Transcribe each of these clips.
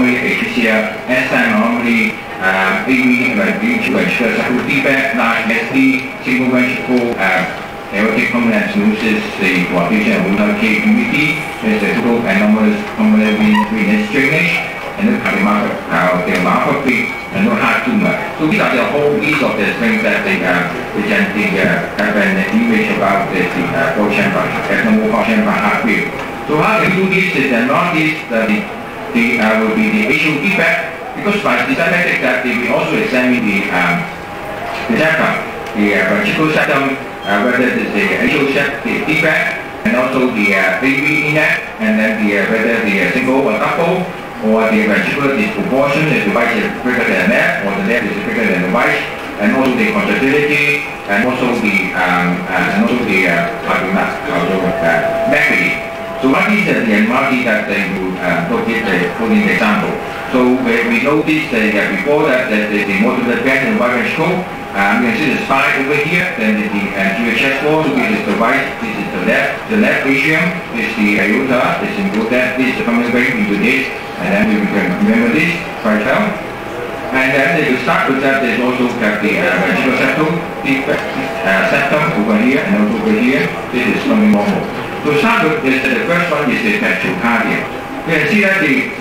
anomaly, HPCR, enzyme anomaly, AV, ventricular septal defect, large ST, single ventricle, aortic component stenosis, the coagulation of ulnar KPVT, there's a total anomalous pulmonary venous drainage, and the cardiomyopathy, and no heart tumor. So these are the whole list of the things that they have an image about the pole chamber, abnormal pole chamber heart rate. So how they do this is not this, will be the atrial defect, because by systematic that they will also examine the septum, the ventricular septum, whether it is the atrial defect, and also the AV index, and then whether the single or double, or the ventricular disproportion, the device is bigger than the left, or the left is bigger than the right, and also the contractility, and also the cardiomyopathy. So what is the anomaly that you look at put in the example? So we noticed before that the motor band and right ventricle, you can see the spine over here, then the anterior chest wall, so this is the right, this is the left atrium, this is the aorta, this is this is the common vein into this, and then we can remember this quite well. And then you start with that, there's also the ventricular septum, septum over here and also over here, this is something normal. So start with this, the first one is the tachycardia. You can see that the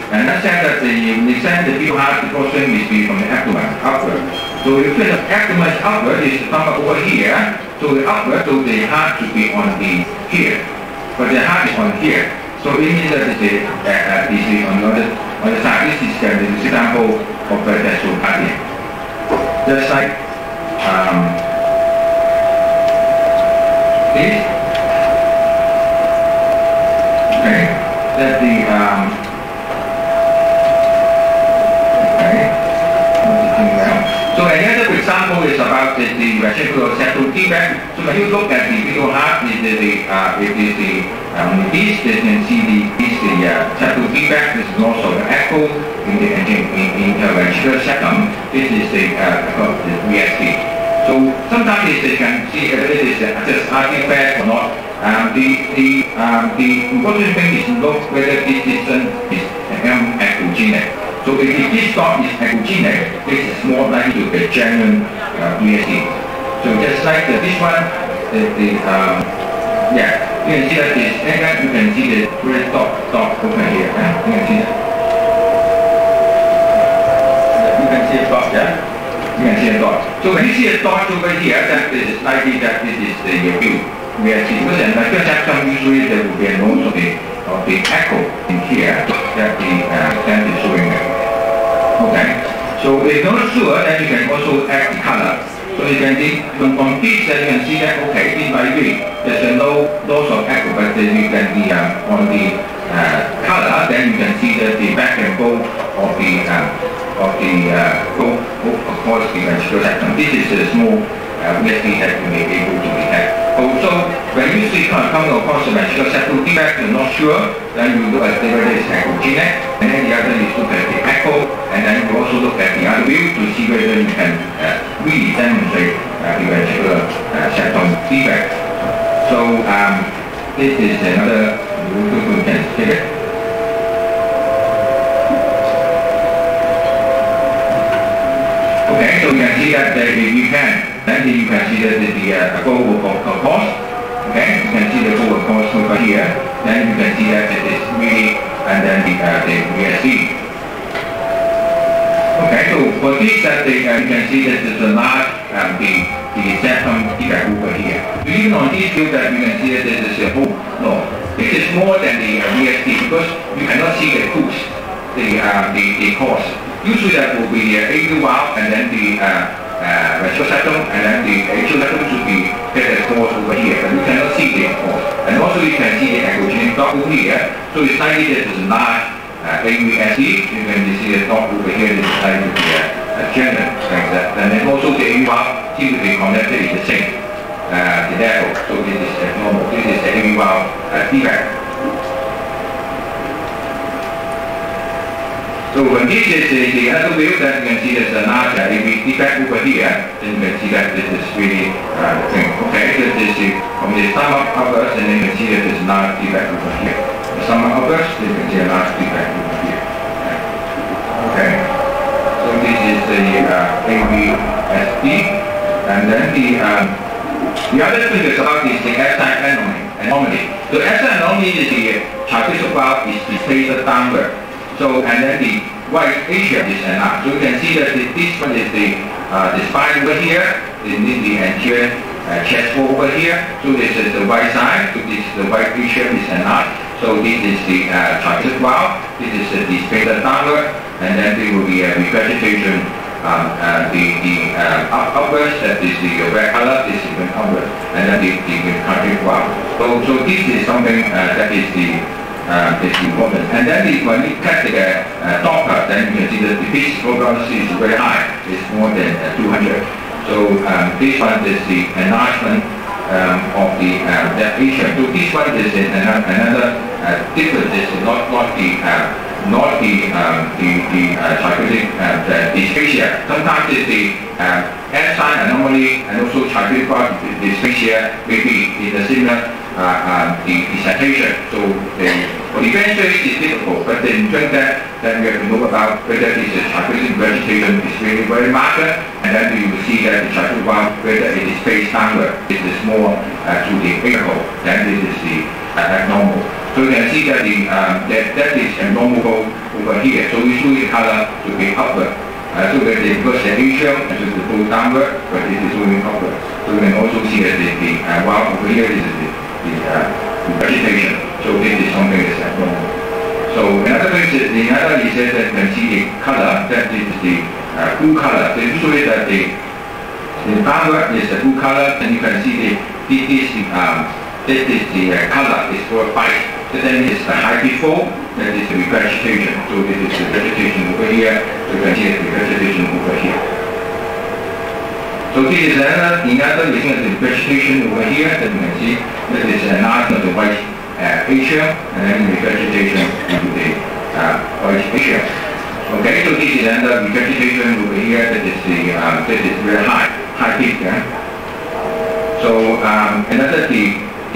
fetal heart, the portion is from the abdomen upward. So if the abdomen is upward, is the stomach over here, so the upward, so the heart should be on the here, but the heart is on here. So it means that is on the side. This is the example of the tachycardia. Just like this. That the so another example is about the ventricular septal defect. So when you look at the fetal heart, this you can see the septal defect. This is also the echo in the ventricular septum. This is the VSD. So sometimes you can see whether it is just artifact or not. The important thing is to look whether this distance is echogenic. So if this dot is echogenic, this is more likely to be genuine VSD. So just like this one, you can see that this, and you can see the red dot over here. You can see that. You can see a dot, yeah? You can see a dot. So when you see a dot over here, that is likely that this is the view. We are seeing because in the septum usually there will be a note of the echo in here that is showing it. Okay. So if not sure, then you can also add the color. So you can see from this that you can see that okay, this might be there's no loss of echo, but then you can be on the color, then you can see that the back and forth of the of course the ventricular septum. This is a small VSD that you may be able to detect. Also, when you see coming across the ventricular septal defect, you're not sure, then you look at whether it's echogenic, and then the other is look at the echo, and then you also look at the other view to see whether you can really demonstrate the ventricular septal defect. So this is another we can take it. Okay, so you can see that if you can. Then you can see that the global cost. Okay, you can see the global cost over here. Then you can see that it is really, and then the VSD. Okay, so for this, you can see that there's a large the septum defect over here. So even on this view, that you can see that there is a whole no. It is more than the VSD because you cannot see the cause, the cause. Usually that will be the AV valve and then the ventricular septum, and then the atrial septum should be get a cause over here, but you cannot see the cause. And also you can see the echogenic dot over here, so it's likely that there's a large AVSD. You can see the dot over here is likely to be a genuine like that. And then also the AV valve seems to be connected in the same the level. So this is normal. This is the AV valve defect. So when this is the other view, then you can see there's a large AV defect over here. Then you can see that this is really okay. This is from the stomach upwards, and then you can see that there's a large defect over here. The stomach upwards, then you can see a large defect over here. Okay. AVSD. And then the other thing is about is the SI anomaly. So SI anomaly is the trapezoid valve is displaced downward. So and then the right atrium is enlarged. So you can see that this one is the spine over here, the anterior chest wall over here. So this is the right side. So this is the right atrium is enlarged. So this is the trapezoid valve. This is the displaced downward, and then there will be a regurgitation. Upwards, that is the red color, this is the upwards, and then the cardiac valve. So this is something that is important. And then when you cut the Doppler, then you can see that the physical velocity is very high. It's more than 200. So this one is the enlargement of the atrium. So this one is another difference. Is not the trapezic dysphasia. Sometimes it's the SI anomaly and also trapezic dysphasia maybe in a similar excitation. So for the demonstration is difficult, but in doing that, then we have to know about whether this is trapezic vegetation is really very marked, and then you will see that the trapezic valve, whether it is spaced downward, it is more to the apical, then this is the abnormal. So you can see that that is abnormal over here. So we show the color to be upward. So that because the atrium is to go downward, but it is going upward. So you can also see that the valve over here is the vegetation. So this is something that's abnormal. So another thing is that you can see the color. That is the blue color. So usually that the downward is the blue color, and you can see this is the color is for white. So then it's the high before, that is the vegetation. So this is the vegetation over here. So you can see the vegetation over here. So this is another reason of the vegetation over here that you can see. That is enlargement of the white atrium, and then the vegetation into the white atrium. Okay, so this is another vegetation over here. That is very high peak. So another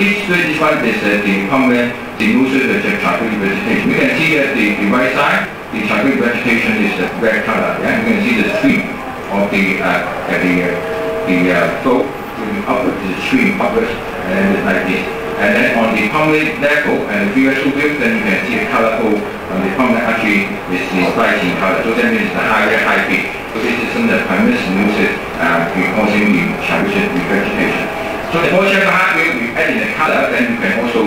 this one is the permanent stenosis of the trapezic vegetation. We can see that the right side, the trapezic vegetation is the red color. Yeah? You can see the stream of the flow going upwards, the stream upwards, and then like this. And then on the pulmonary level and the visual view, then you can see the colorful on the pulmonary artery is the slicing color. So that means the high peak. So this is the permanent stenosis causing the trapezic vegetation. So the portion of the heart wheel, we add in the color, then you can also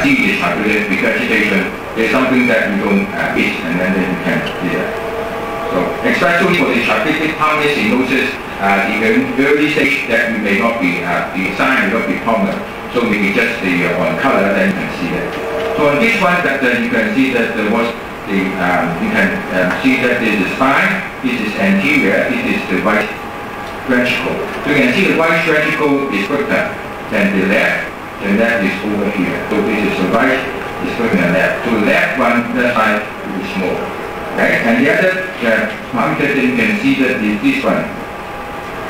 see the trapezic vegetation. There's something that you don't miss, and then you can see that. So especially for the trapezic pulmonary stenosis, the early stage that you may not be, the sign may not be prominent. So maybe just on color, then you can see that. So on this one, that you can see that there was you can see that this is spine, this is anterior, this is the right ventricle. So you can see the right ventricle is quicker than the left is over here. So this is the right is quicker than left. So the left side will be small. Okay? And the other parameter that you can see that is this one.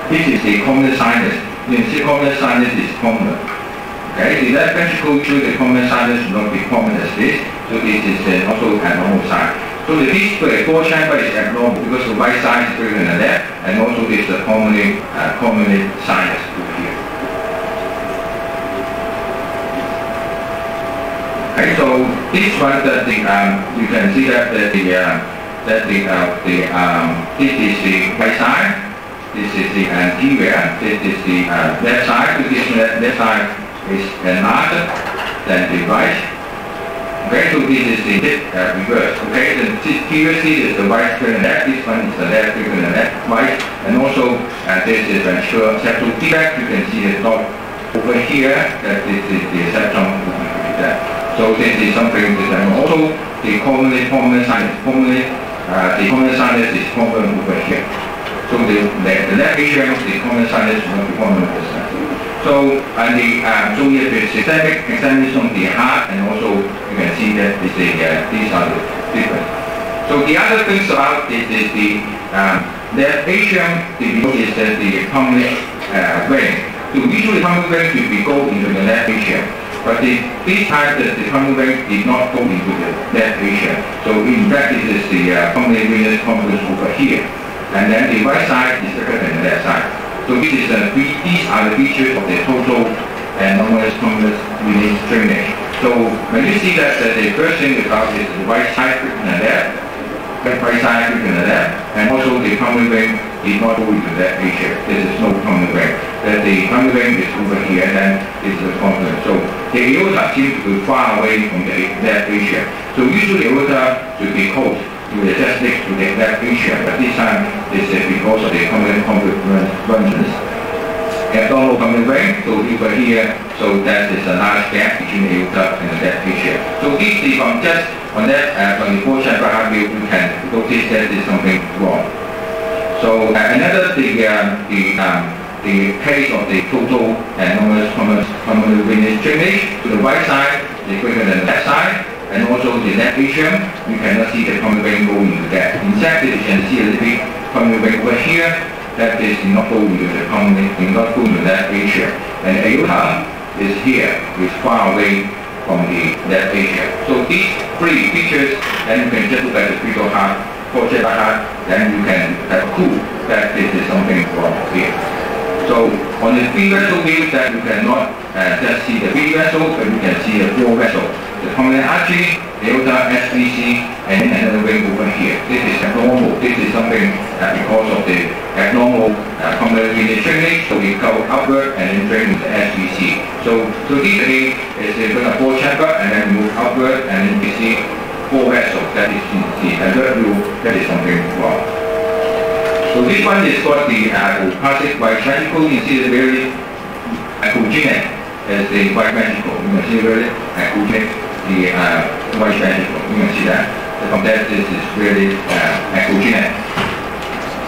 This is the common sinus. You can see common sinus is common. Okay? The left ventricle through the common sinus will not be common as this. So this is also a normal sign. So the display four chamber is abnormal because the right side is bigger than the left, and also this is the commonly sinus over here. Okay, so this one that you can see that this is the right side, this is the anterior, this is the left side. So this left side is enlarged than the right. Okay, so this is the reverse. Okay, previously is the right bigger than left, this one is the left bigger than left, right, and also this is ventral septal defect. You can see the dot over here, that this is the septum over there. So this is something that also the pulmonary sinus, the common sinus is common over here. So the left atrium, the common sinus will be common over there. So so here the systemic examination of the heart, and also you can see that these are the different. So the other things about this is the left atrium, is the pulmonary vein. So usually pulmonary vein will go into the left atrium, but this time the pulmonary vein did not go into the left atrium. So in fact, this is the pulmonary venous complex over here. and then the right side is bigger than the left side. So these are the features of the total and anomalous complex release drainage. So when you see that the first thing about is the right side bigger than the left, right side bigger than the left, and also the common ring is not going to that area. There is no common ring. That the common ring is over here, and then this is the common. So the aorta seems to be far away from that area. So usually the aorta should be close to the just next to that area, but this time it's because of the common convergence. Abdominal common ring, so over here, so that is a large gap between the aorta and that area. So this is from just on that, from the fourth chakra heart view, you can notice that there is something wrong. So another the case of the total and anomalous common venous drainage, to the right side is greater than the left side, and also the left atrium, you cannot see the common vein going into that. In fact, you can see a little bit common vein over here, that is not going into the common vein, not going to that atrium. And aorta is here, is far away from the left atrium. So these three features, then you can just look at the fetal heart, then you can have a clue that this is something wrong here. So on the three vessel view, that you cannot just see the three vessel, but you can see the four vessel. The pulmonary artery, aorta, SVC, and then another vein over here. This is abnormal. This is something because of the abnormal pulmonary venous drainage, so we go upward and then drain with the SVC. So this again is the fourth chakra, and then move upward, and then we see four vessels. That is the third view. That is something wrong. So this one is called the classic white ventricle. You see the very echogenic as the white ventricle. You can see very echogenic the white ventricle. You can see that. So from that, this is really echogenic.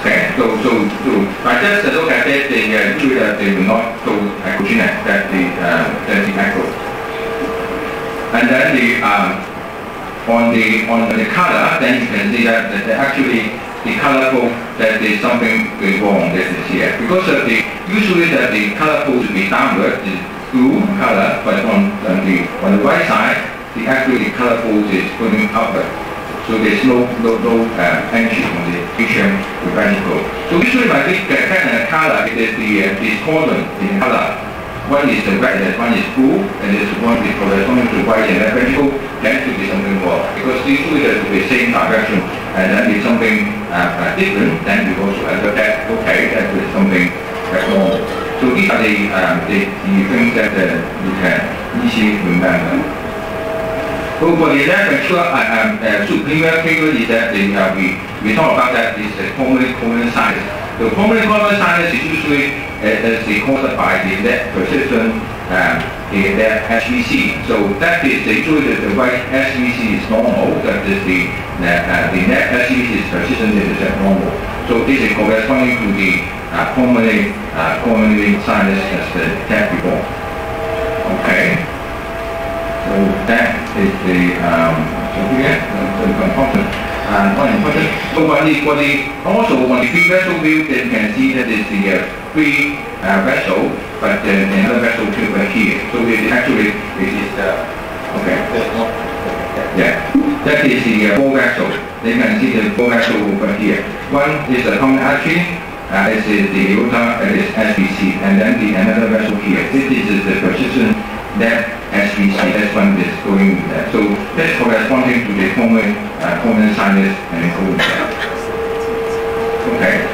Okay. So by just look at it, they will not show echogenic. That's the echo. And then on the color, then you can see that actually the colorful, that there is something going wrong. This is here because of usually that the colorful should be downward, is blue color, but on the right side, the colorful is going upward. So there's no entry from the atrium to ventricle. So usually when we get a color, it is this cordon in color. One is the red, one is blue, and this one is corresponding to white and ventricle. Then to be something wrong because usually there's the same direction, and then it's something different. Then we also alert that that is something abnormal. So these are the things that you can easily remember. So for the left ventricular superior figure is that we talk about that is the pulmonary sinus. The pulmonary sinus is usually caused by the left persistent the left SVC. So that is usually the right SVC is normal. That is the left SVC is persistent. This is abnormal. So this is corresponding to the pulmonary sinus as the tap before. Okay. So that is the important. So on the three vessel view, then you can see that is the three vessel, but another vessel over here. So it actually this is that is the four vessel. Then you can see the four vessel over here. One is the common artery. This is the aorta. That is SVC, and then another vessel here. This is the persistent left SVC. That's one is going there. So that's corresponding to the common sinus and common cell. Okay.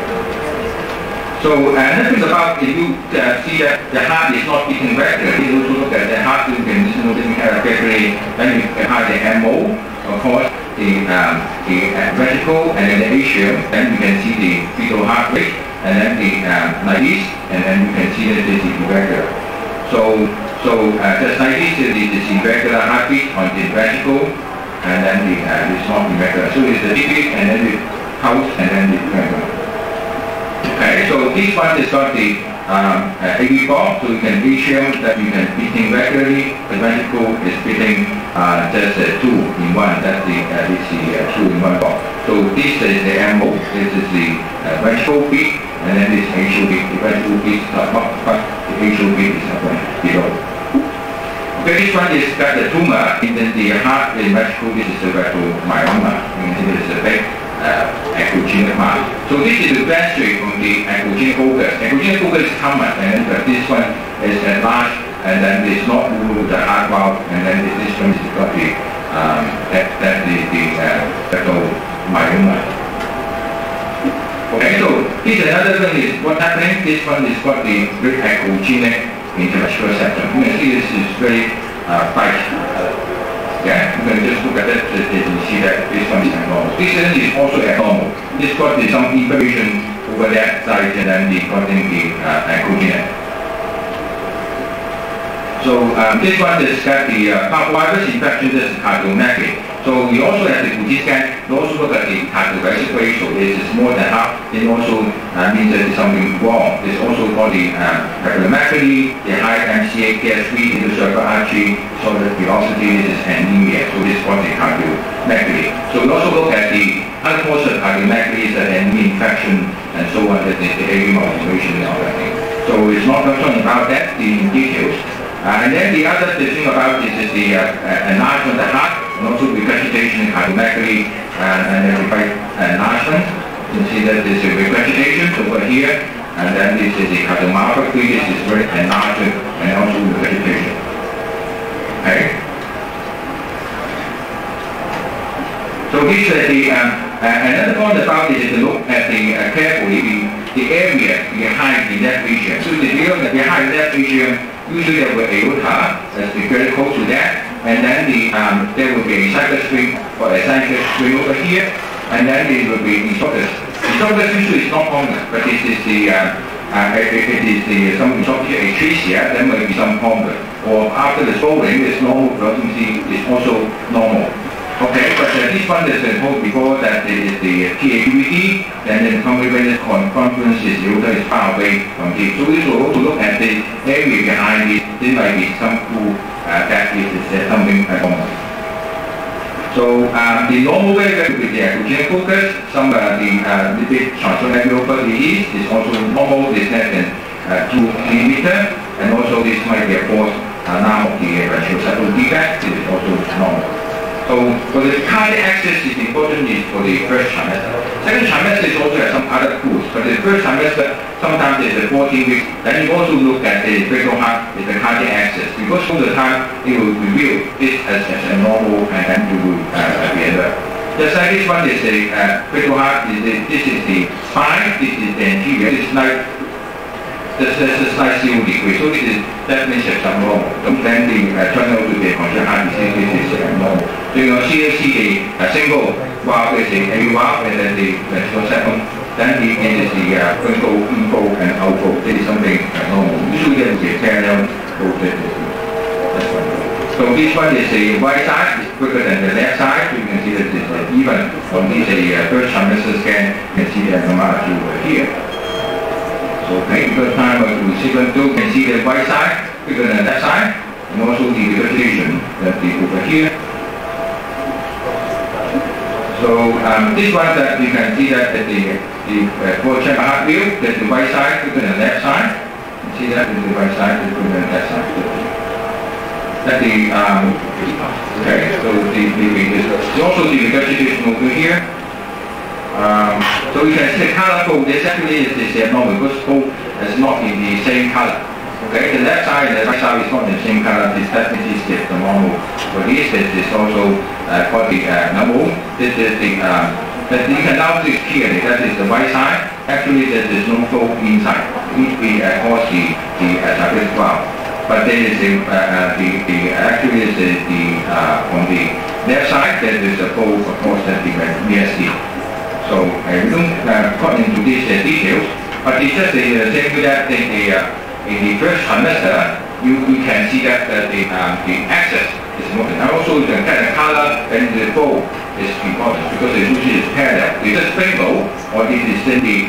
So another thing about if you see that the heart is not beating regularly, you also look at the heart, you can listen regularly. Then you have the MO, of course, the ventricle, and then the atrium. Then you can see the fetal heart rate, and then the like this, and then you can see that this is irregular. So just like this, it is irregular heartbeat on the ventricle, and then it's not irregular. So it's the beat, and then the pulse, and then the irregular. Okay, so this one is got the AV bar, so you can atrium that you can beating regularly. The ventricle is beating just 2 in 1. That's the 2 in 1 bar. So this is the MO. This is the ventricle beat, and then this atrial beat. The ventricle beat is up, but the atrial beat is below. Okay, this one is got the tumor in the heart. The ventricle. This is the rectal myeloma. You can see this is a big echogenic. echogenic part. So this is the best way from the echogenic focus. Echogenic focus is common, and this one is enlarged, and then it's not moved the heart valve, and then this one is got the myoma. Okay, so this another thing is what's happening. This one is got the great echogenic intravascular septum. You can see this is very tight. Yeah, you can just look at it and see that this one is abnormal. This one is also abnormal. This got some information over that side, and then the causing the echogenic. So this one is got the virus infection. This is cardiomegaly. So we also have the CT scan. We also look at the cardiovascular ratio. This is more than half. It also means that there's something wrong. There's also got the cardiomegaly, the high MCA, KS3, intercerebral artery, solid velocity. This is anemia. So this is called the cardiomegaly. So we also look at the other cause of cardiomegaly, is anemia infection, and so on. That is the AV malformation and all that thing. So it's not concerned about that in details. And then the other thing about this is the enlargement of the heart, and also regurgitation in cardiomegaly, and then enlargement. You can see that there's a regurgitation over here, and then this is the cardiomyopathy. This is very enlarged, and also regurgitation. Okay. So this is the another point about this is to look at the carefully the area behind the left atrium. So the area behind the left atrium, usually there will be aorta, that's very close to that, and then there will be a cyclic spring or a cyclic spring over here, and then there will be esophagus. Esophagus usually is not common, but this is the if it is the some esophageal atresia, then may be some common. Or after the swelling, this normal velocity is also normal. Okay, but this one is told before that it is the PAPVT, and then concomitant confluence is the aorta is far away from it. So we will also look at the area behind it. There might be some clue that it is something abnormal. So the normal way with the echogenic focus, some the lipid transfer is also normal. This less than 2 millimeter, and also this might be a fourth now of the ventricular defect. This is also normal. So for the cardiac axis is important is for the first trimester. Second trimester is also has some other clues, but the first trimester sometimes is the 14 weeks. Then you also look at the fetal heart is the cardiac axis, because all the time it will reveal this as a normal, and then you will be able. The second one is the fetal heart. This is the spine. This is the anterior. This is like this is like COD. So this is definitely abnormal. Then the turn out to be a congenital heart disease. This is abnormal. So you see a single valve is a valve, and then the ventricular septum. Then it is the inflow and outflow. This is something normal. Usually there will be a parallel flow. So this one is the right side is quicker than the left side. So you can see that this is even on this first trimester scan. You can see the abnormality over here. So first time of the sequence 2, you can see the right side quicker than the left side, and also the regurgitation that is over here. So this one that you can see that the four-chamber heart wheel, that the right side quicker than the left side. You see that the right side is quicker than the left side. That the okay, so also the regurgitation over here. So you can see the color code. This actually is abnormal because both is not in the same color. Okay, the left side and the right side is not in the same color. This definitely is the normal. So this is also called the normal. This is the but you can now see clearly that is the right side. Actually, there is no flow inside. It needs to be cause the diaphragmatic valve. But then is the actually is the on the left side there is a flow across the VSD. So we don't got into these details, but it's just the same way that in the first trimester you can see that the axis is important. And also you can get the color and the flow is important because it usually is parallel. It's just rainbow, or it is in the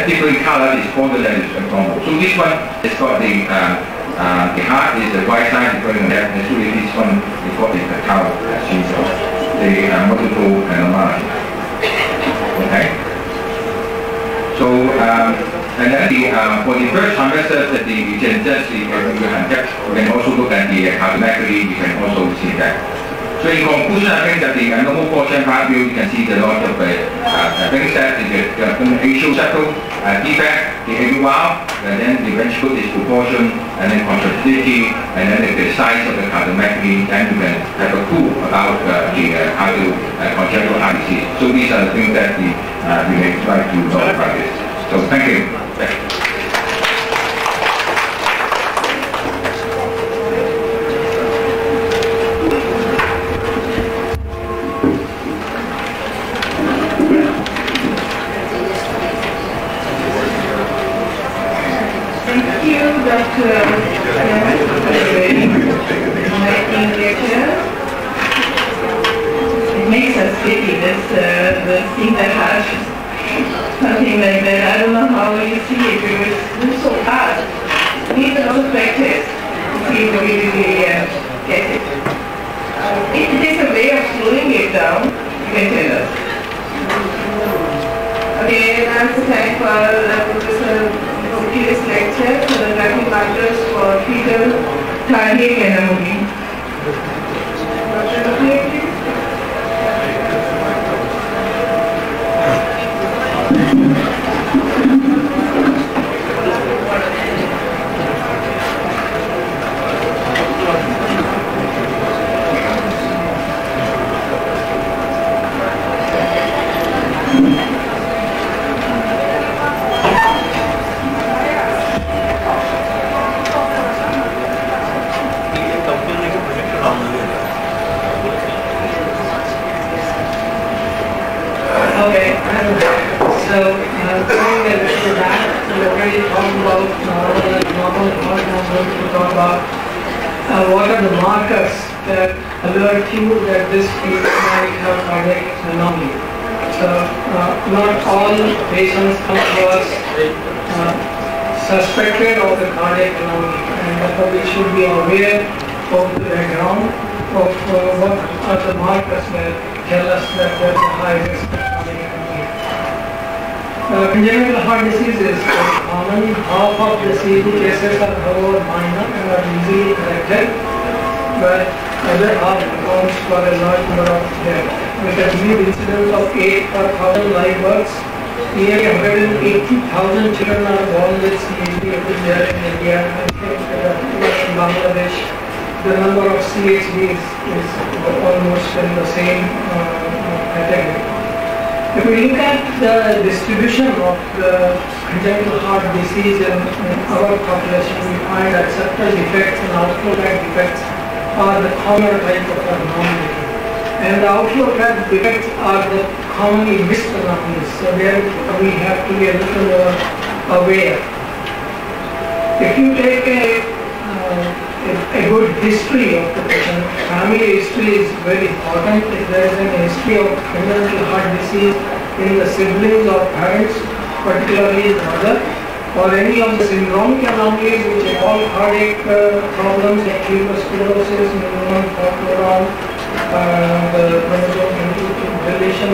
different color is colder than is normal. So this one is got the heart is the right side, the left, and so this one is got the color syndrome, the multiple anomaly. Okay. So and then for the first trimester, that you can just see you can also look at the cardiomegaly. You can also see that. So in conclusion, I think that the normal portion heart view, you can see the lot of things that the ratio settle, defect, the heavy valve, and then the ventricle disproportion, and then contractility, and then the size of the cardiomyopathy, then you can have a clue about congenital heart disease. So these are the things that we may try to know about this. So thank you. It makes us sticky, the thing that has something like that. I don't know how you see it, because it's so hard. We need a lot of practice to see if we really get it. If it is a way of slowing it down, you can tell us. Okay, now it's time for Professor Bhuiyan's lecture for the tracking factors for fetal cardiac anomaly. Dr. Bhuiyan, please. Okay, so going a little back, we already talked about normal heart. I'm going to talk about what are the markers that alert you that this patient might have cardiac anomaly. So not all patients come to us suspected of the cardiac anomaly, and therefore we should be aware of the background of what are the markers that tell us that there is a high risk of cardiac anomaly. Congenital heart disease is common. Half of the CV cases are however minor and are easily corrected, but other half accounts for a large number of deaths. With a new incidence of 8 per 1,000 live births, nearly 180,000 children are born with CHD every year in India. I think in Bangladesh, the number of CHDs is almost in the same category. If we look at the distribution of the congenital heart disease in our population, we find that septal defects and outflow tract defects are the common type of anomaly. And the outflow tract defects are the commonly missed anomalies. So there we have to be a little more aware. If you take a good history of the patient, family history is very important. If there is a history of congenital heart disease in the siblings or parents, particularly the mother, or any of the syndromic anomalies which involve cardiac problems like sclerosis, minimal coronary, the chromosome deletion,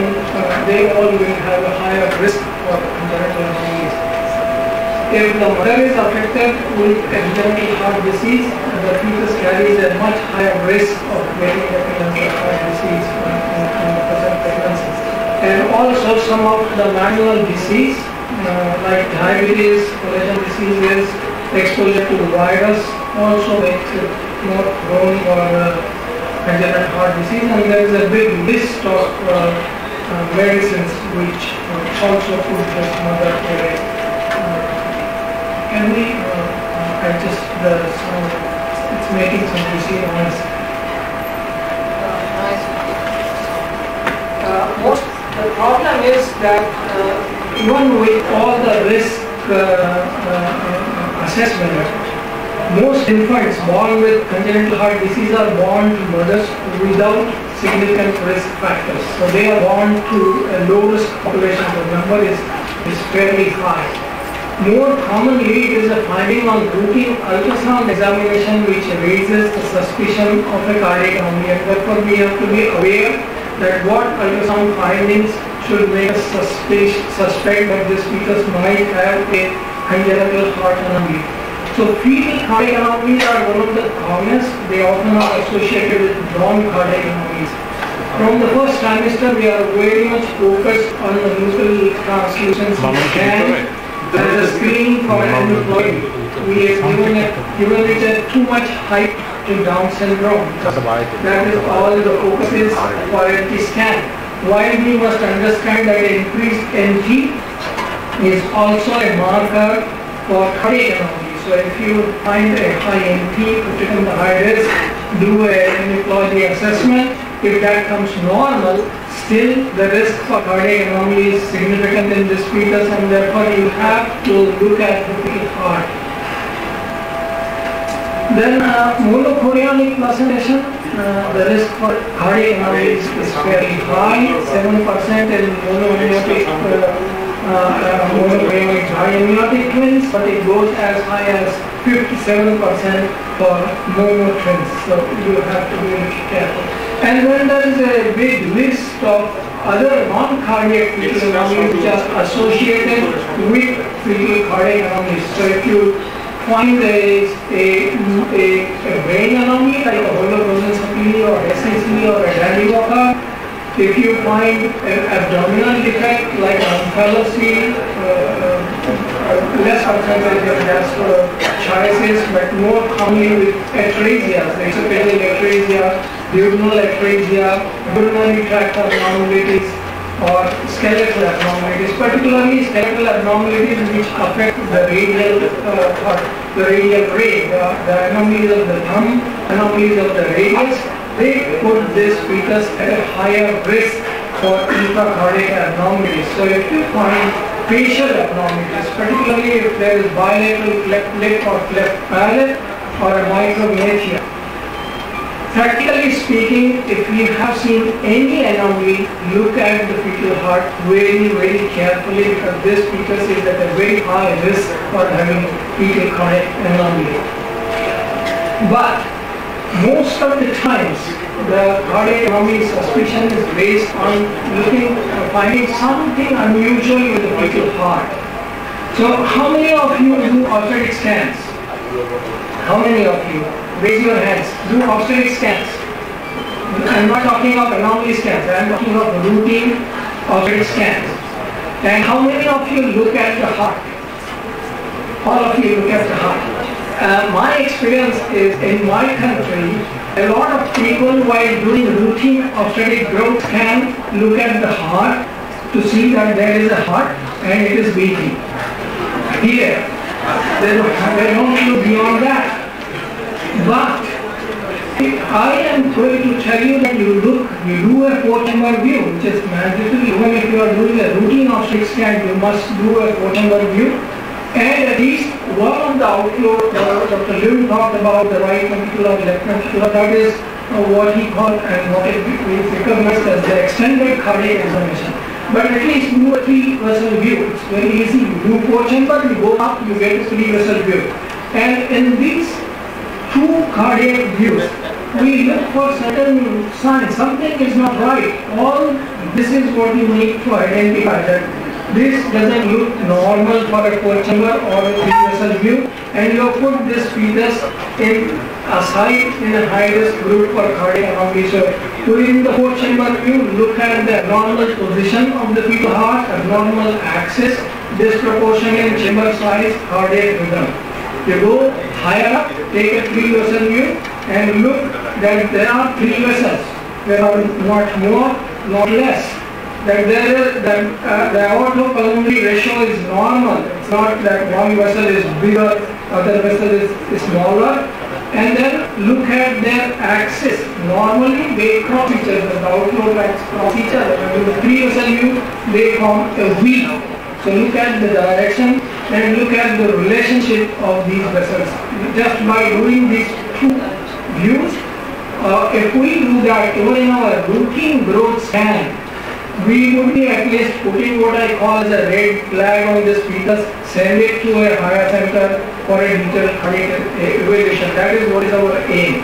they all will have a higher risk for congenital anomalies. If the mother is affected with congenital heart disease, the fetus carries a much higher risk of getting the congenital heart disease in the present pregnancy. And also some of the manual disease like diabetes, collagen diseases, exposure to virus also makes it more prone for congenital heart disease. And there is a big list of medicines which also put this mother away. Can we adjust the sound? It's making some busy noise. The problem is that even with all the risk assessment, most infants born with congenital heart disease are born to mothers without significant risk factors. So they are born to a low risk population. The number is fairly high. More commonly, it is a finding on routine ultrasound examination which raises the suspicion of a cardiac anomaly, and therefore we have to be aware that what ultrasound findings should make us suspect that this fetus might have a congenital heart anomaly. So fetal cardiac anomalies are one of the commonest. They often are associated with non-cardiac anomalies. From the first trimester, we are very much focused on the nuclear translucence and there is a screening for aneuploidy. We have given it a too much hype to Down syndrome. That is all the focus is for NT scan. While we must understand that increased NT is also a marker for cardiac anomalies. So if you find a high NT, put it in the high risk, do an aneuploidy assessment. If that comes normal, still the risk for cardiac anomaly is significant in this fetus, and therefore you have to look at the fetal heart. Then monochorionic placentation, the risk for cardiac anomalies is very high, 7% in monoamniotic triamniotic twins, but it goes as high as 57% for mono twins. So you have to be careful. And then there is a big list of other non-cardiac fetal anomalies which are associated with fetal cardiac anomalies. So if you find a brain anomaly like a holoprosencephaly or SAC or a Dandy Walker, if you find an abdominal defect like omphalocele, less percentage of gastrochiasis, but more commonly with atresia, esophageal atresia, duodenal atresia, urinary tract abnormalities, or skeletal abnormalities, particularly skeletal abnormalities which affect the radial ray, the anomalies of the thumb, anomalies of the radius. They put this fetus at a higher risk for intracardiac abnormalities. So if you find facial abnormalities, particularly if there is bilateral cleft lip or cleft palate or a micrometia. Practically speaking, if you have seen any anomaly, look at the fetal heart very, very carefully, because this fetus is at a very high risk for having fetal cardiac anomaly. But most of the times, the cardiac anomaly suspicion is based on finding something unusual with the fetal heart. So, how many of you do obstetric scans? How many of you? Raise your hands. Do obstetric scans. I am not talking of anomaly scans. I am talking of routine obstetric scans. And how many of you look at the heart? All of you look at the heart. My experience is in my country, a lot of people while doing routine obstetric growth scan look at the heart to see that there is a heart and it is beating. Here, they don't look beyond that. But I am going to tell you that you do a 4-chamber view, which is mandatory. Even if you are doing a routine obstetric scan, you must do a 4-chamber view. And at least one of the outflow, Dr. Lim talked about the right ventricular, left ventricular, that is what he called and what it recognized as the extended cardiac examination. But at least do a 3-vessel view. It's very easy. You do 4-chamber, you go up, you get a 3-vessel view. And in these 2 cardiac views, we look for certain signs. Something is not right. All this is what you need to identify that this doesn't look normal for a 4-chamber or a 3-vessel view, and you put this fetus in a site in a high-risk group for cardiac anomaly. So during the 4-chamber view, look at the abnormal position of the fetal heart, abnormal axis, disproportion in chamber size, cardiac rhythm. You go higher up, take a 3-vessel view, and look that there are 3 vessels. There are not more, not less. That the aortopulmonary ratio is normal. It's not that one vessel is bigger, other vessel is smaller. And then look at their axis. Normally they cross each other. The outflow tracks cross each other. And in the 3-vessel view, they form a V. So look at the direction and look at the relationship of these vessels. Just by doing these 2 views, if we do that even in our routine growth scan, we would be at least putting what I call as a red flag on this fetus, send it to a higher center for a detailed cardiac evaluation. That is what is our aim.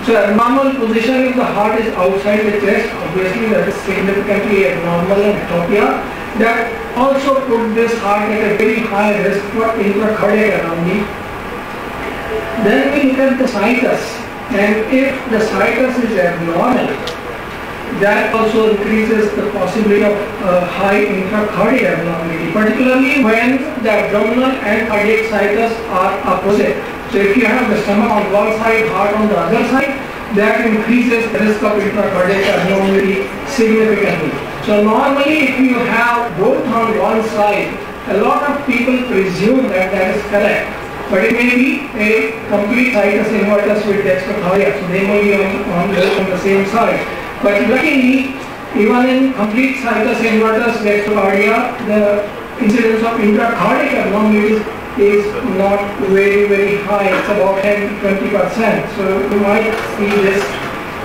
So abnormal position if the heart is outside the chest, obviously that is significantly abnormal in ectopia. That also put this heart at a very high risk for intracardiac anomaly. Then we look at the situs, and if the situs is abnormal, that also increases the possibility of high intracardiac abnormality, particularly when the abdominal and cardiac situs are opposite. So if you have the stomach on one side, heart on the other side, that increases the risk of intracardiac abnormality significantly. So normally if you have both on one side, a lot of people presume that that is correct. But it may be a complete situs inversus with dextrocardia, so they may be on the same side. But luckily, even in complete situs inversus dextrocardia, the incidence of intracardiac abnormalities is not very, very high. It's about 10-20%. So you might see this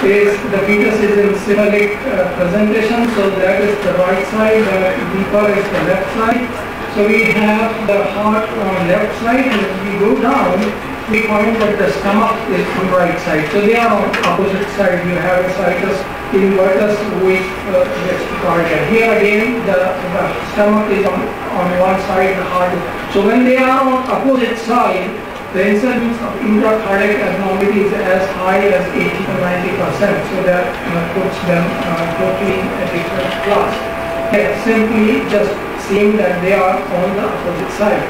is the fetus is in syphilic presentation, so that is the right side, the deeper is the left side. So we have the heart on left side, and if we go down, we find that the stomach is on right side. So they are on opposite side. You have a situs inversus with dextrocardia. Here again, the stomach is on one side, the heart is. So when they are on opposite side, the incidence of intracardiac abnormality is as high as 80-90%. So that puts them totally in a different class. Simply just seeing that they are on the opposite side.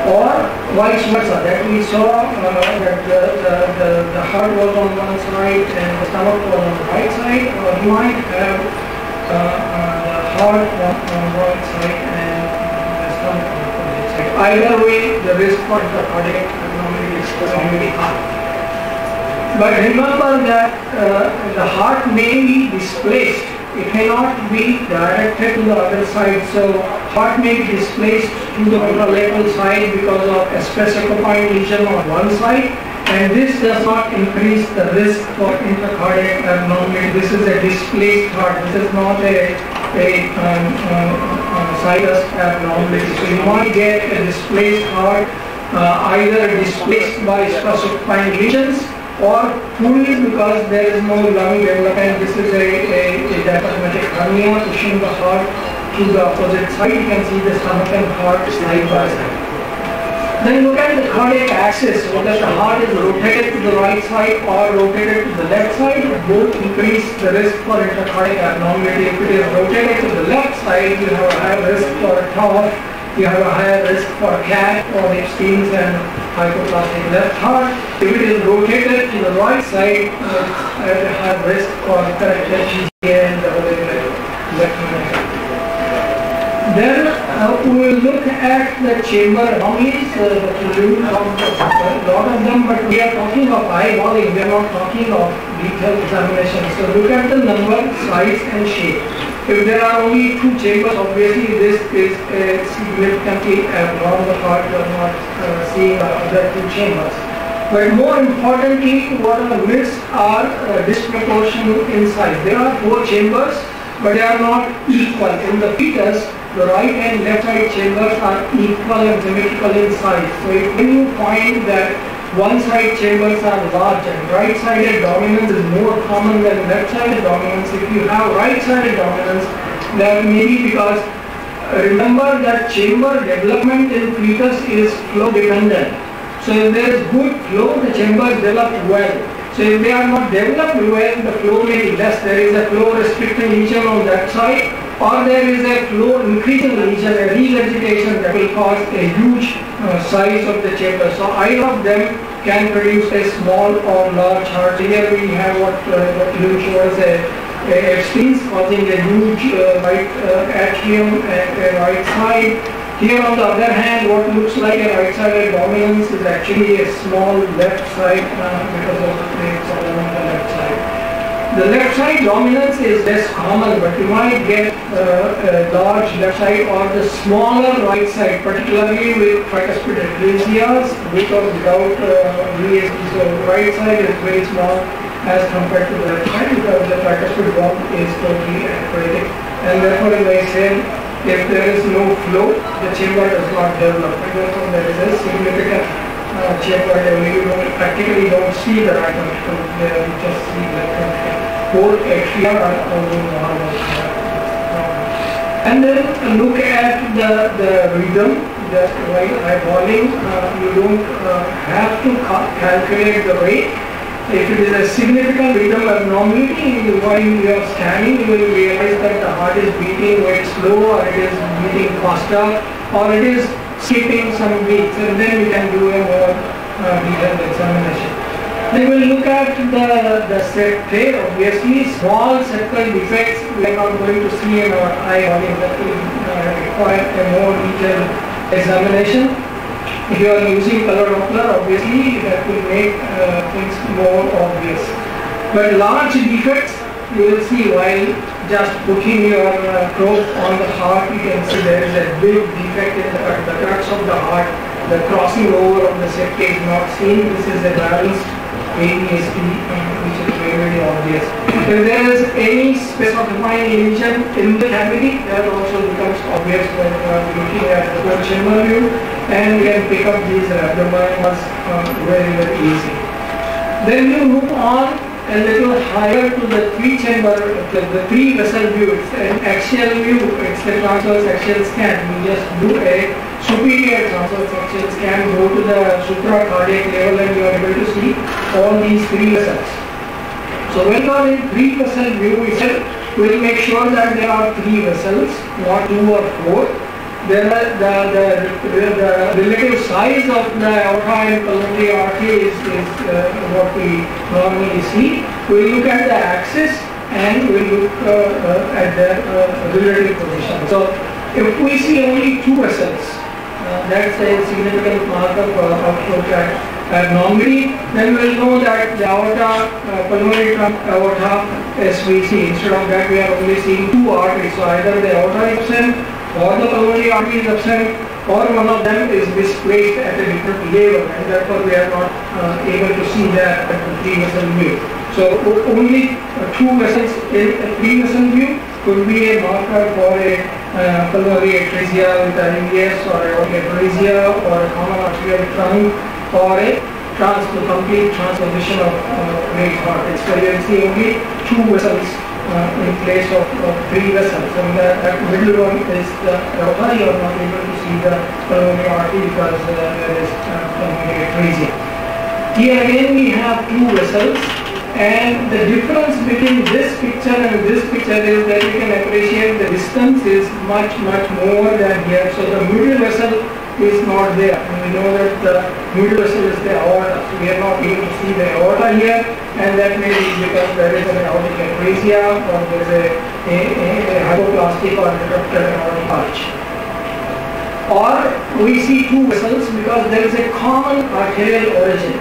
Or vice versa, that we saw that the heart was on one side and the stomach was on the right side, or you might have the heart on one side and the stomach on the opposite side. Either way, the risk for intracardiac abnormality is very high. But remember that the heart may be displaced. It cannot be directed to the other side, so heart may be displaced to the contralateral side because of a specific lesion on one side, and this does not increase the risk for intracardiac abnormality. This is a displaced heart. This is not a situs abnormality. So you might get a displaced heart, either displaced by specific lesions or fully because there is no lung development. This is a diaphragmatic hernia pushing the heart to the opposite side. You can see the stomach and heart side by side. Then look at the cardiac axis, whether the heart is rotated to the right side or rotated to the left side. Both increase the risk for intracardiac abnormality. If it is rotated to the left side, you have a higher risk for TAF, you have a higher risk for CAT or Epstein's and hypoplastic left heart. If it is rotated to the right side, at a high risk for corrected and left heart. Then we will look at the chamber anomalies, a lot of them, but we are talking of eyeballing, we are not talking of detailed examination. So look at the number, size and shape. If there are only two chambers, obviously this is a significantly abnormal heart. You are not seeing the other two chambers. But more importantly, what are missed are disproportional in size. There are four chambers, but they are not equal. In the fetus, the right and left side chambers are equal and symmetrical in size. So when you find that one side chambers are large and right-sided dominance is more common than left-sided dominance. If you have right-sided dominance, that may be because remember that chamber development in fetus is flow dependent. So if there is good flow, the chambers develop well. So if they are not developed well, the flow may be less. There is a flow restricting lesion on that side, or there is a flow increasing lesion, a regurgitation that will cause a huge size of the chamber. So either of them can produce a small or large heart. Here we have what Luke shows a Epstein's causing a huge right atrium and a right side. Here on the other hand, what looks like a right-sided dominance is actually a small left side because of the plates along the left side. The left side dominance is less common, but you might get a large left side or the smaller right side, particularly with tricuspid atresia with or without VSD. So right side is very small as compared to the left side because the tricuspid valve is totally aquatic. And therefore, as I said, if there is no flow, the chamber does not develop. And therefore, there is a significant chamber level. You practically don't see the right ventricle there, you just see the left ventricle. Both atria are also normal. And then look at the rhythm. just while eyeballing, you don't have to calculate the rate. If it is a significant rhythm abnormality, while you are scanning, you will realize that the heart is beating very slow, or it is beating faster, or it is skipping some beats, and then we can do a more detailed examination. Then we will look at the set tray. Obviously, small circle defects we are not going to see in our eyeballing. That will require a more detailed examination. If you are using color Doppler, obviously that will make things more obvious. But large defects, you will see while just putting your probe on the heart, you can see there is a big defect in the crux of the heart. The crossing over of the septum is not seen. This is a balanced ABSP, which is very, very obvious. If there is any specifying lesion in the cavity, that also becomes obvious when you are looking at the whole chamber view, and you can pick up these abnormalities very, very easy. Then you move on a little higher to the three-chamber, the three-vessel view. It's an axial view. It's a transverse axial scan. We just do a superior transverse axial scan, go to the supracardiac level, and you are able to see all these three vessels. So when you are in three-vessel view, we will make sure that there are three vessels, not two or four. Then the relative size of the aorta and pulmonary artery is what we normally see. We look at the axis and we look at the relative position. So if we see only two vessels, that's a significant marker for outflow tract abnormality. Then we will know that the aorta, pulmonary trunk aorta SVC. Instead of that, we are only seeing two arteries. So either the aorta is absent, or the pulmonary artery is absent, or one of them is misplaced at a different level, and therefore we are not able to see that at the three-vessel view. So only two vessels in a three-vessel view could be a marker for a pulmonary atresia with IVS, or aortic atresia, or a common arterial trunk, or a complete transposition of right heart. So you will see only two vessels in place of three vessels, and that middle one is the aorta. You are not able to see the pulmonary artery because there is pulmonary atresia. Here again we have two vessels, and the difference between this picture and this picture is that you can appreciate the distance is much more than here. So the middle vessel is not there, and we know that the middle vessel is the aorta. So we are not able to see the aorta here, and that may be because there is an aortic atresia, or there is a hypoplastic or interrupted aortic arch. Or we see two vessels because there is a common arterial origin.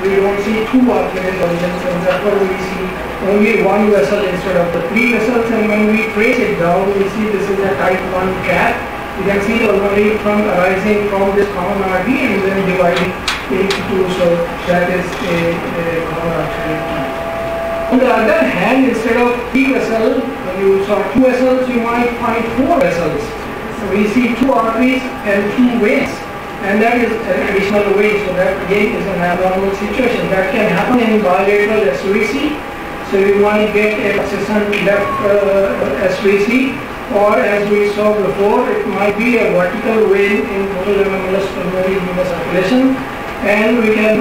We don't see two arterial origins, and therefore we see only one vessel instead of the three vessels. And when we trace it down, we see this is a type 1 cap. You can see the pulmonary trunk arising from this common artery and then dividing into two. So that is a common arterial trunk. On the other hand, instead of three vessels, when you saw two vessels, you might find four vessels. So we see two arteries and two veins, and that is an additional vein. So that again is an abnormal situation. That can happen in bilateral SVC. So you might get a persistent left SVC, or as we saw before, it might be a vertical vein in total anomalous pulmonary venous circulation, and we can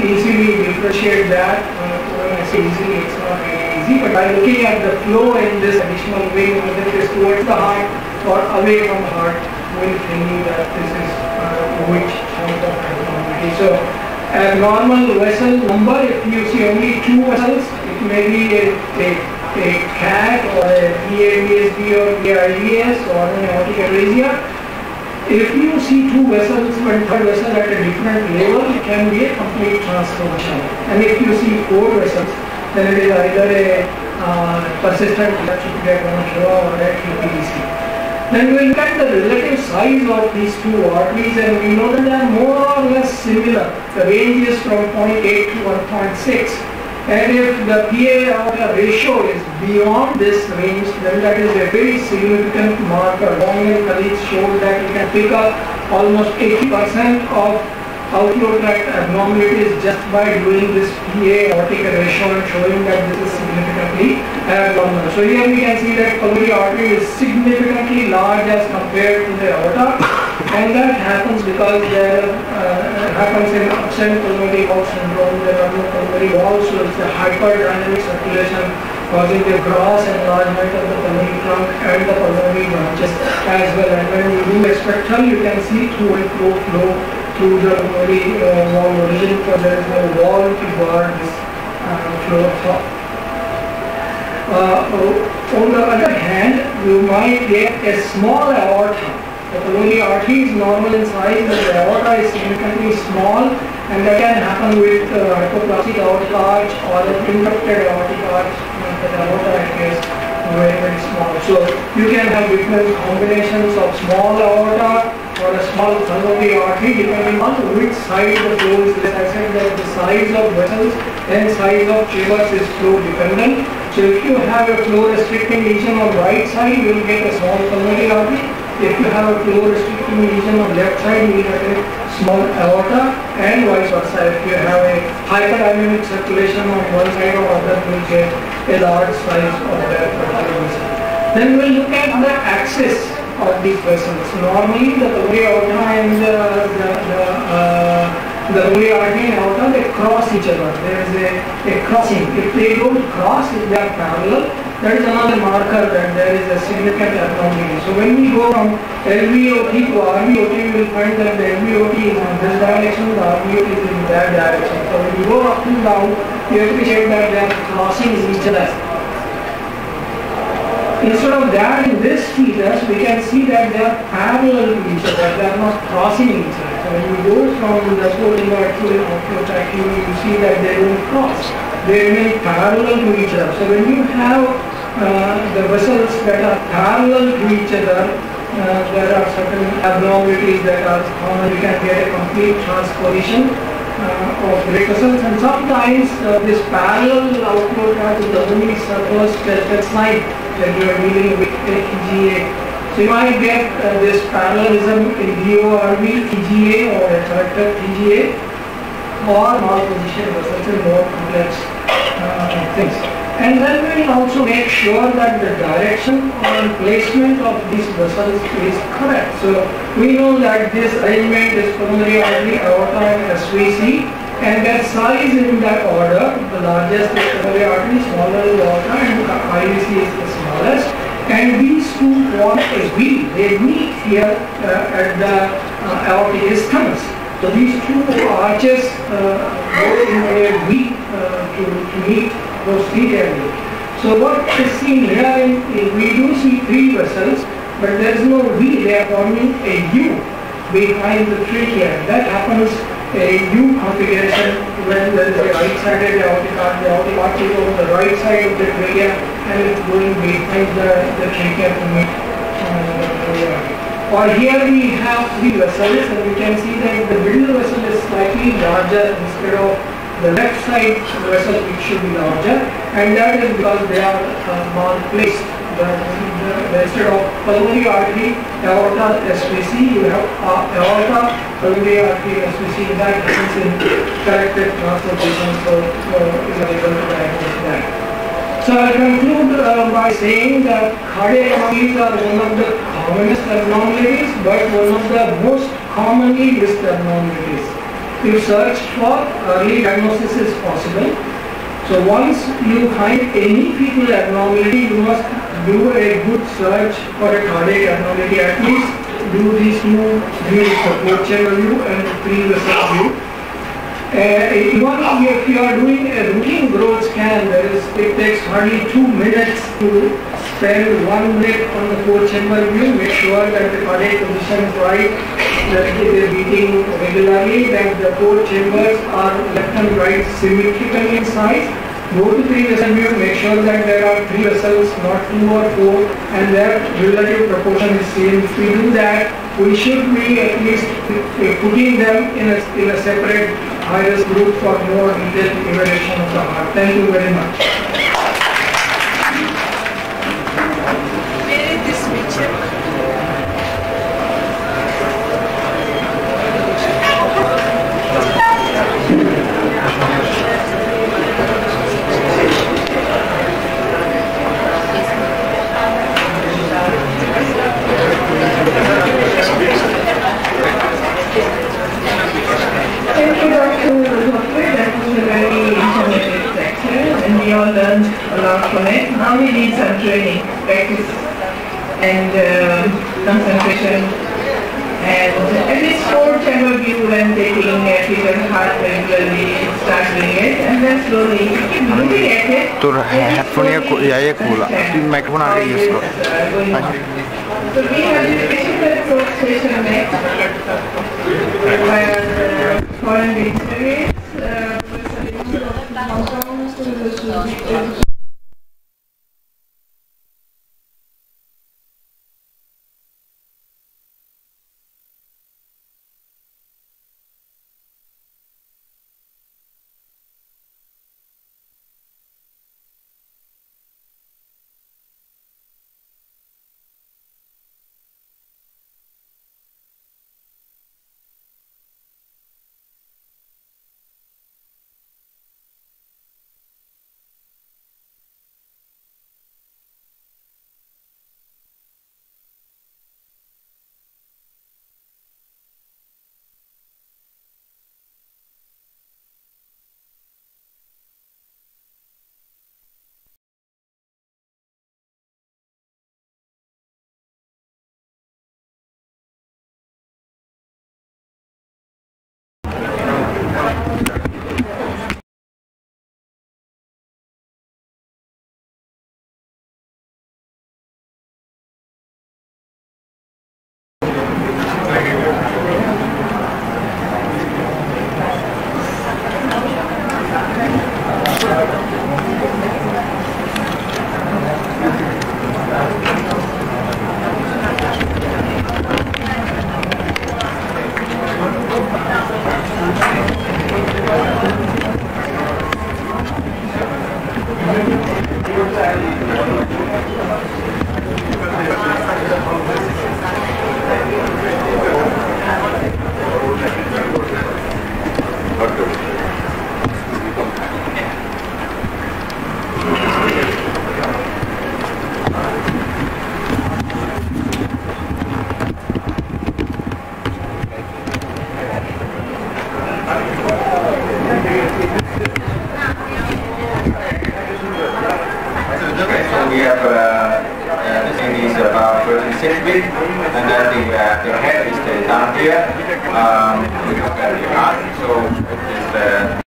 easily differentiate that. When I say easily, it's not very easy, but by looking at the flow in this additional vein, whether it is towards the heart or away from the heart, will tell you that this is which type of abnormality. So abnormal vessel number, if you see only two vessels, it may be a CAT or a PAVSB or PIVS or an aortic atresia. If you see two vessels but third vessel at a different level, it can be a complete transformation. And if you see four vessels, then it is either a persistent electric or a QPDC. Then we look at the relative size of these two arteries, and we know that they are more or less similar. The range is from 0.8 to 1.6. And if the PA ratio is beyond this range, then that is a very significant marker. Wong and colleagues showed that you can pick up almost 80% of outflow tract abnormalities just by doing this PA aortic ratio and showing that this is significantly abnormal. So here we can see that pulmonary artery is significantly large as compared to the aorta, And that happens because there happens in absent pulmonary valve syndrome. There are no pulmonary valves, so it's a hyperdynamic circulation causing the gross enlargement of the pulmonary trunk and the pulmonary branches as well. And when you do a spectral, you can see through and flow through the pulmonary valve origin, because there is no wall to guard this flow of thought. On the other hand, you might get a small aorta. The pulmonary artery is normal in size, but the aorta is significantly small, and that can happen with hypoplastic aortic arch or an interrupted aortic arch. The aorta appears very, very small. So you can have different combinations of small aorta or a small pulmonary artery depending on which side the flow is. As I said, that the size of vessels and size of chambers is flow dependent. So if you have a flow restricting lesion on right side, you will get a small pulmonary artery. If you have a flow restricting lesion on left side, you will get a small aorta, and vice versa. If you have a hyperdynamic circulation on one side or other, you will get a large size of that particular vessel. Then we will look at the axis of these vessels. Normally the pulmonary aorta and the pulmonary artery and aorta, they cross each other. There is a crossing. If they don't cross, if they are parallel, that is another marker that there is a significant abnormality. So when we go from LVOT to RVOT, we will find that the LVOT is in this direction, the RVOT is in that direction. So when you go up and down, you appreciate that they are crossing each other. Instead of that, in this features, we can see that they are parallel to each other, they are not crossing each other. So when you go from the pulmonary to the oculotrachea, you see that they don't cross. They remain parallel to each other. So when you have the vessels that are parallel to each other, there are certain abnormalities that are common. You can get a complete transposition of blood vessels, and sometimes this parallel oculotracheal doesn't suffers that sign that you are dealing with a TGA. So you might get this parallelism in DORB, TGA, or a corrected TGA, or malposition vessels in more complex things. And then we will also make sure that the direction and placement of these vessels is correct. So we know that this arrangement is pulmonary artery, aorta, and SVC, and their size in that order. The largest is pulmonary artery, smaller is aorta, and IVC is the smallest. And these two form a V. They meet here at the aortic isthmus. So these two arches go in a V to meet those three areas. So what is seen here, we do see three vessels, but there is no V. They are forming a U behind the trachea. That happens a U configuration when there is a right-sided aortic arch. The aortic arch is on the right side of the trachea and it's going behind the trachea to meet the trachea. Or here we have three vessels, and we can see that the middle vessel is slightly larger instead of the left side vessel, which should be larger, and that is because they are mal placed. Instead of pulmonary artery, aorta, SVC, you have aorta, pulmonary artery, SVC. That happens in corrected transportation, so is able to diagnose that. So I conclude by saying that cardiac anomalies are one of the commonest abnormalities, but one of the most commonly missed abnormalities. If searched for, early diagnosis is possible. So once you find any fetal abnormality, you must do a good search for a cardiac abnormality. At least do these two views, the port chamber view and the pre-vessel view. Even if you are doing a routine growth scan, it takes hardly 2 minutes to spend 1 minute on the port chamber view. Make sure that the cardiac position is right, that it is beating regularly, that the port chambers are left and right symmetrically in size. Go to pre-vessel view, make sure that there are 3 vessels, not 2 or 4, and their relative proportion is same. If we do that, we should be at least putting them in a separate high-risk group for more detailed evaluation of the heart. Thank you very much. Where is this picture? now we need some training, practice, and concentration, and at least 4 chamber view when taking people's heart regularly, start doing it, and then slowly keep looking at it. तो headphone ये खोला microphone आ रही है इसको So we have this physical station next, where foreign missionaries, Hong Kong, we have this thing is about 36 feet, and then the head is down here. We look at the heart, so it is